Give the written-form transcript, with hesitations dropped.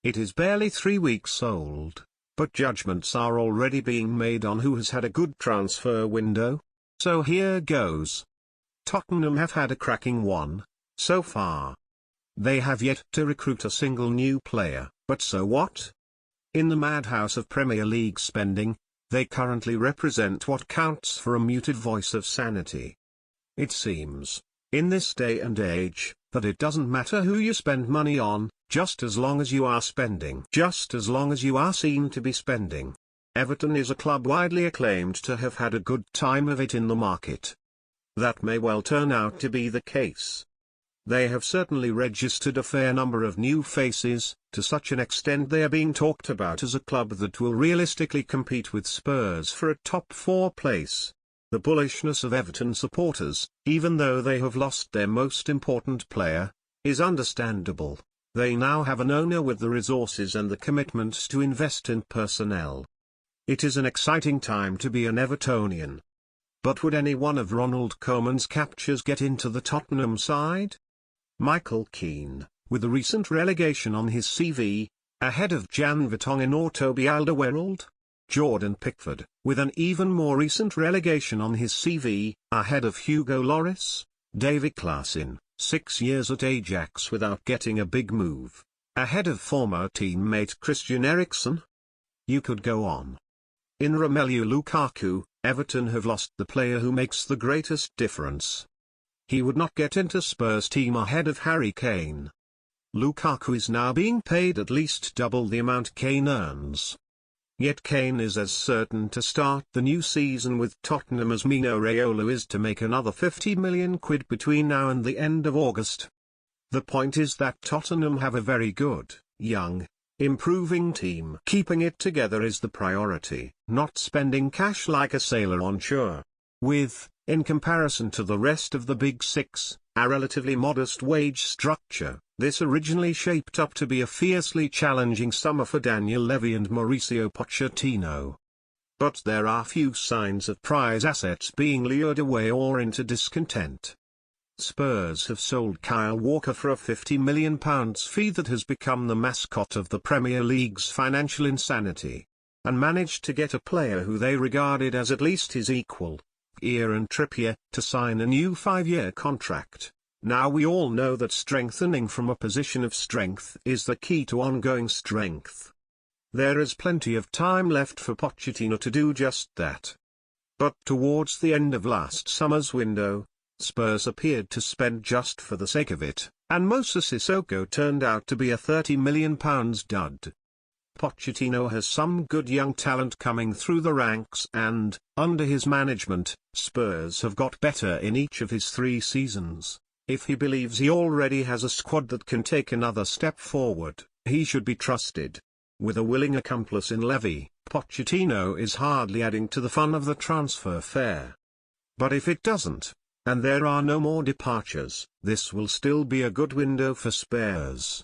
It is barely 3 weeks old, but judgments are already being made on who has had a good transfer window. So here goes. Tottenham have had a cracking one, so far. They have yet to recruit a single new player, but so what? In the madhouse of Premier League spending, they currently represent what counts for a muted voice of sanity. It seems, in this day and age, that it doesn't matter who you spend money on, just as long as you are spending. Just as long as you are seen to be spending. Everton is a club widely acclaimed to have had a good time of it in the market. That may well turn out to be the case. They have certainly registered a fair number of new faces, to such an extent they are being talked about as a club that will realistically compete with Spurs for a top 4 place. The bullishness of Everton supporters, even though they have lost their most important player, is understandable. They now have an owner with the resources and the commitment to invest in personnel. It is an exciting time to be an Evertonian. But would any one of Ronald Koeman's captures get into the Tottenham side? Michael Keane, with a recent relegation on his CV, ahead of Jan Vertonghen or Toby Alderweireld. Jordan Pickford, with an even more recent relegation on his CV, ahead of Hugo Lloris. David Klaassen, 6 years at Ajax without getting a big move, ahead of former teammate Christian Eriksen. You could go on. In Romelu Lukaku, Everton have lost the player who makes the greatest difference. He would not get into Spurs' team ahead of Harry Kane. Lukaku is now being paid at least double the amount Kane earns. Yet Kane is as certain to start the new season with Tottenham as Mino Raiola is to make another £50 million between now and the end of August. The point is that Tottenham have a very good, young, improving team. Keeping it together is the priority, not spending cash like a sailor on shore. With, in comparison to the rest of the Big Six, a relatively modest wage structure, this originally shaped up to be a fiercely challenging summer for Daniel Levy and Mauricio Pochettino. But there are few signs of prize assets being lured away or into discontent. Spurs have sold Kyle Walker for a £50 million fee that has become the mascot of the Premier League's financial insanity, and managed to get a player who they regarded as at least his equal, Kieran Trippier, to sign a new 5-year contract. Now we all know that strengthening from a position of strength is the key to ongoing strength. There is plenty of time left for Pochettino to do just that. But towards the end of last summer's window, Spurs appeared to spend just for the sake of it, and Moussa Sissoko turned out to be a £30 million dud. Pochettino has some good young talent coming through the ranks and, under his management, Spurs have got better in each of his 3 seasons. If he believes he already has a squad that can take another step forward, he should be trusted. With a willing accomplice in Levy, Pochettino is hardly adding to the fun of the transfer fair. But if it doesn't, and there are no more departures, this will still be a good window for Spurs.